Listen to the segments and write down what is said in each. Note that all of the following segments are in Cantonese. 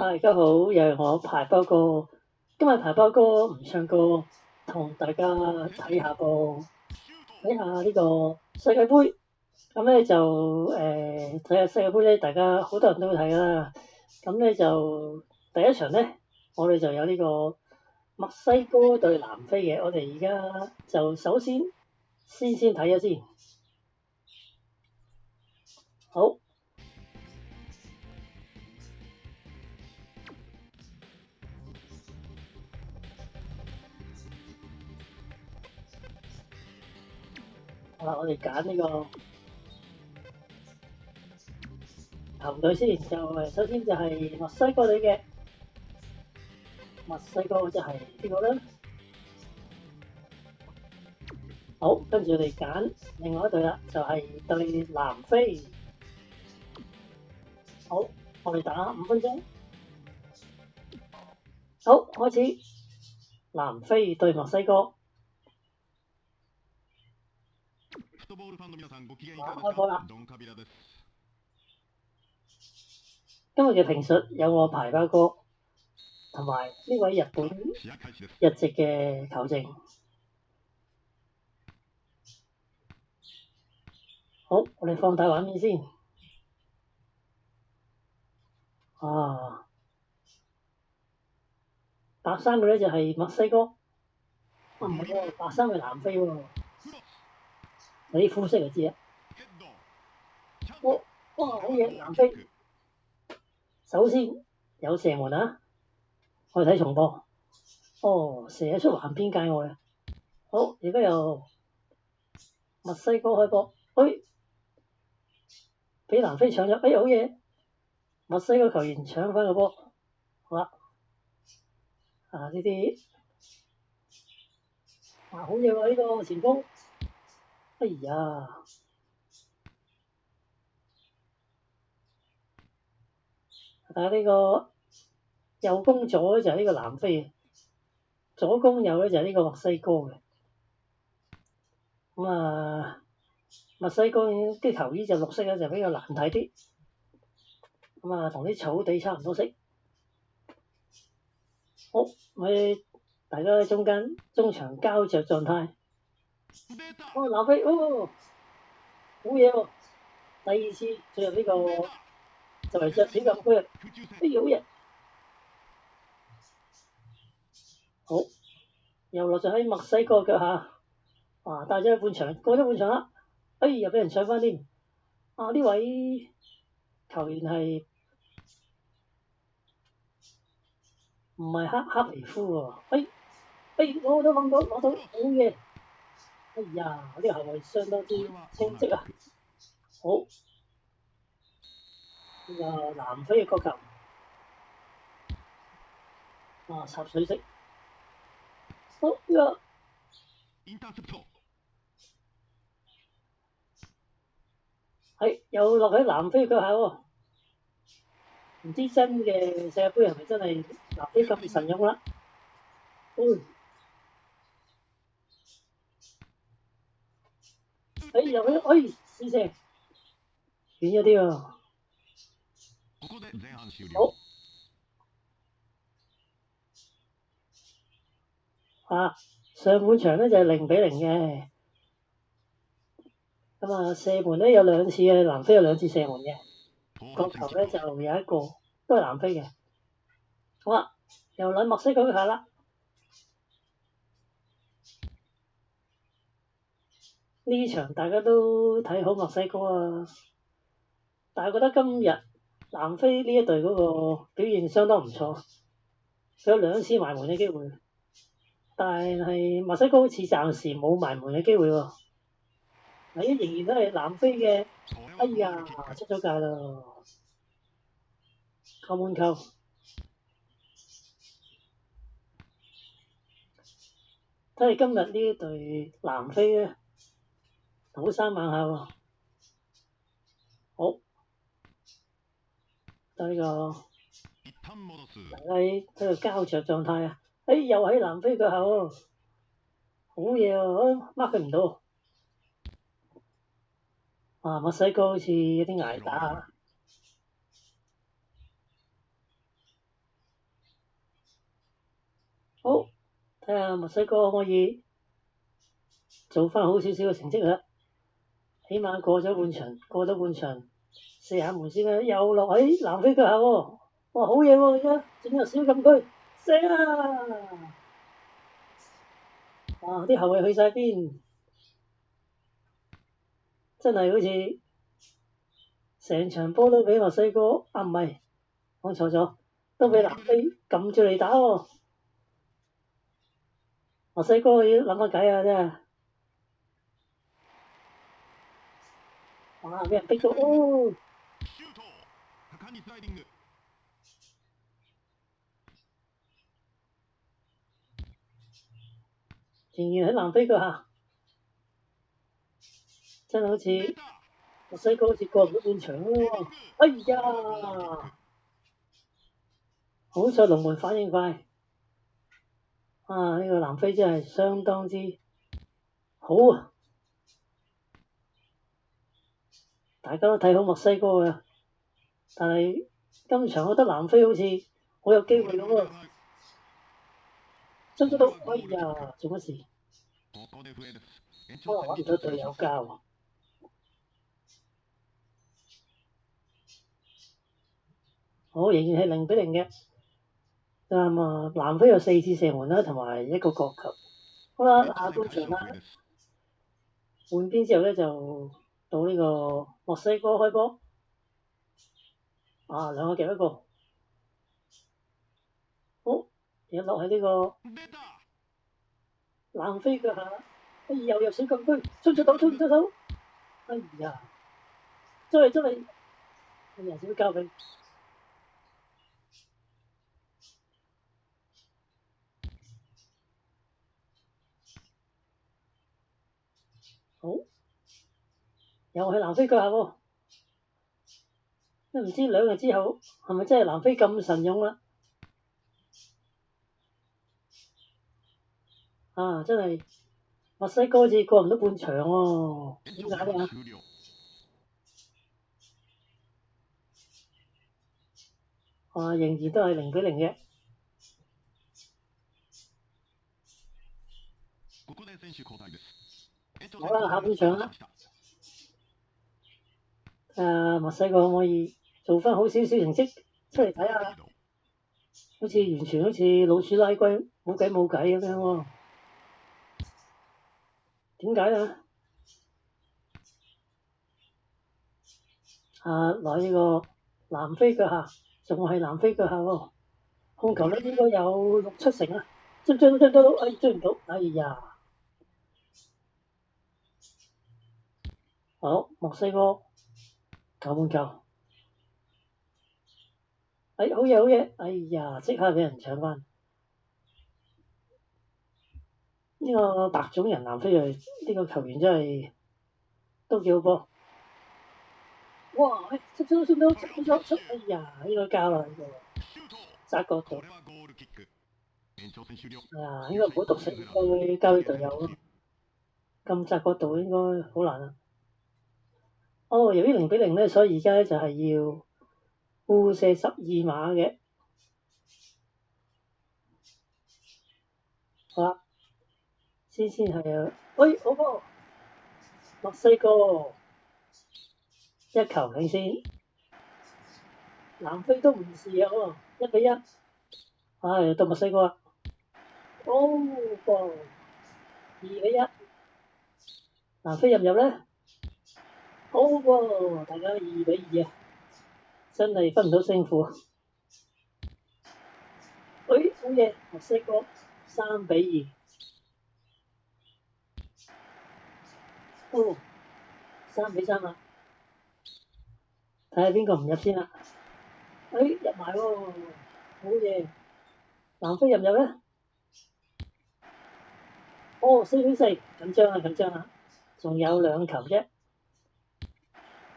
大家好，又係我排波哥。今日排波哥唔唱歌，同大家睇下呢個世界盃。咁咧就睇下世界盃咧，大家好多人都會睇啦。咁咧就第一場咧，我哋就有呢個墨西哥對南非嘅。我哋而家就首先睇咗先。好。好啦，我哋揀呢個球隊先，首先就係墨西哥隊嘅。墨西哥就係呢個啦。好，跟住我哋揀另外一隊啦，就係對南非。好，我哋打5分鐘。好，開始。南非對墨西哥。開波啦！今日嘅評述有我排包哥，同埋呢位日本日籍嘅球證。好，我哋放大畫面先。白衫嘅咧就係墨西哥。唔係喎，白衫係南非喎。你膚色就知啦。哇，好嘢，南非！首先有射門啊！我哋睇重播。射咗出橫邊界外。好，而家由墨西哥開波。俾南非搶咗。好嘢！墨西哥球員搶翻個波。好啦。呢啲好嘢喎！呢個前鋒。哎呀！但係呢個右攻左就係呢個南非，左攻右咧就係呢個墨西哥嘅。墨西哥啲球衣就綠色咧，就比較難睇啲。同啲草地差唔多色。好，大家喺中場膠着狀態。南非，好嘢喎！第二次進入呢個就嚟着小禁區啊！好嘢！好，又落咗喺墨西哥腳下。帶咗去半場，過咗半場啦。又俾人搶翻添。呢位球員係唔係黑皮膚喎？攞到，好嘢！哎呀，呢個後衞相當之清晰啊！好，呢個南非嘅角球。插水式。好，呢個又落喺南非腳下喎。唔知真嘅世界盃係咪真係南非咁神勇啦？入去，試射，遠咗啲喎。好。上半場咧就係0-0嘅。射門咧有2次嘅，南非有2次射門嘅。角球咧就有一個，都係南非嘅。好啦，又撚墨西哥下啦。呢場大家都睇好墨西哥啊，但係覺得今日南非呢一隊嗰個表現相當唔錯，佢有2次埋門嘅機會，但係墨西哥好似暫時冇埋門嘅機會喎。仍然都係南非嘅。哎呀，出咗界啦！扣門球。睇嚟今日呢一隊南非咧，好生猛下喎。好，就呢個大家喺度膠着狀態啊！又喺南非腳下喎，好嘢喎，mark 佢唔到。墨西哥好似有啲捱打啊！睇下墨西哥可唔可以做翻好少少嘅成績啦。起碼過咗半場，射下門先啦，又落喺南非腳下喎。哇，好嘢喎！而家進入小禁區，射啊！哇，啲後衞去晒邊？真係好似成場波都俾墨西哥啊，唔係講錯咗，都俾南非撳住嚟打喎。墨西哥要諗下計啊，真係。哇！俾人逼到哦！仍然喺南非腳下，真係好似墨西哥好似過唔到半場喎。哎呀！好彩龍門反應快。啊！呢個南非真係相當之好啊！大家都睇好墨西哥嘅，但係今場我覺得南非好似好有機會咁喎。追得到，哎呀！做乜事？可能揾唔到隊友交喎。好，仍然係0-0嘅。南非有4次射門啦，同埋一個角球。好啦，下半場啦，換邊之後咧就到呢個墨西哥開波。啊，兩個夾一個。好，而家落喺呢個南非腳下，哎又入小禁區，出唔出手？哎呀，出嚟！哎呀，少啲交俾。好，又係南非腳下喎。都唔知2日之後係咪真係南非咁神勇啦？啊，真係墨西哥好似過唔到半場喎，點解咧？啊，仍然都係0-0嘅。好啦，下半場啦。墨西哥可唔可以做翻好少少成績出嚟睇下？好似完全好似老鼠拉龜，冇計咁樣喎。點解咧？來呢個南非腳下，仲係南非腳下喎。控球率應該有6-7成啊！追到，哎，追唔到，哎呀！好，墨西哥球半球，哎，好嘢！哎呀，即刻俾人搶翻。呢個白種人南非裔呢個球員真係都幾好波。哇！出！哎呀，呢個交啦，呢個窄角度。哎呀，應該唔好獨食，應該會交俾隊友咯。咁窄角度應該好難啊。哦，由於0-0咧，所以而家咧就係要互射12碼嘅。好啦，先係啊，喂，好波！墨西哥1球領先，南非都唔示弱喎，1-1。唉，到墨西哥啦。哦噃，2-1。南非入唔入咧？好喎，大家2-2啊，真係分唔到勝負。好嘢，墨西哥3-2。哦，3-3啦。睇下邊個唔入先啦。入埋喎，好嘢。南非入唔入咧？哦，4-4，緊張啦，仲有2球啫。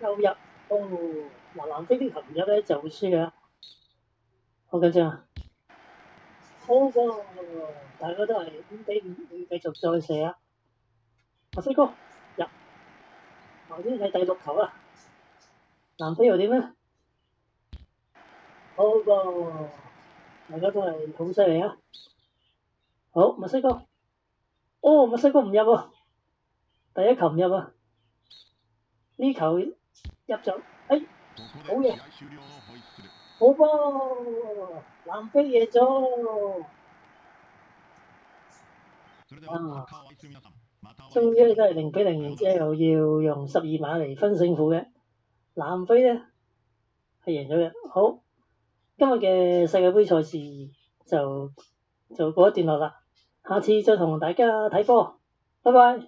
又入，哦，南非啲球唔入咧就會輸㗎，好緊張啊！好喎，大家都係5-5，要繼續再射啊！墨西哥入，頭先係第6球啦。南非又點咧？好噃，大家都係好犀利啊！好，墨西哥。哦，墨西哥唔入啊，第一球唔入啊，呢球入咗，好嘢，好波，南非贏咗。啊，終於都係0-0，然之後要用12碼嚟分勝負嘅。南非咧係贏咗嘅。好，今日嘅世界盃賽事就告一段落啦，下次再同大家睇波，拜拜。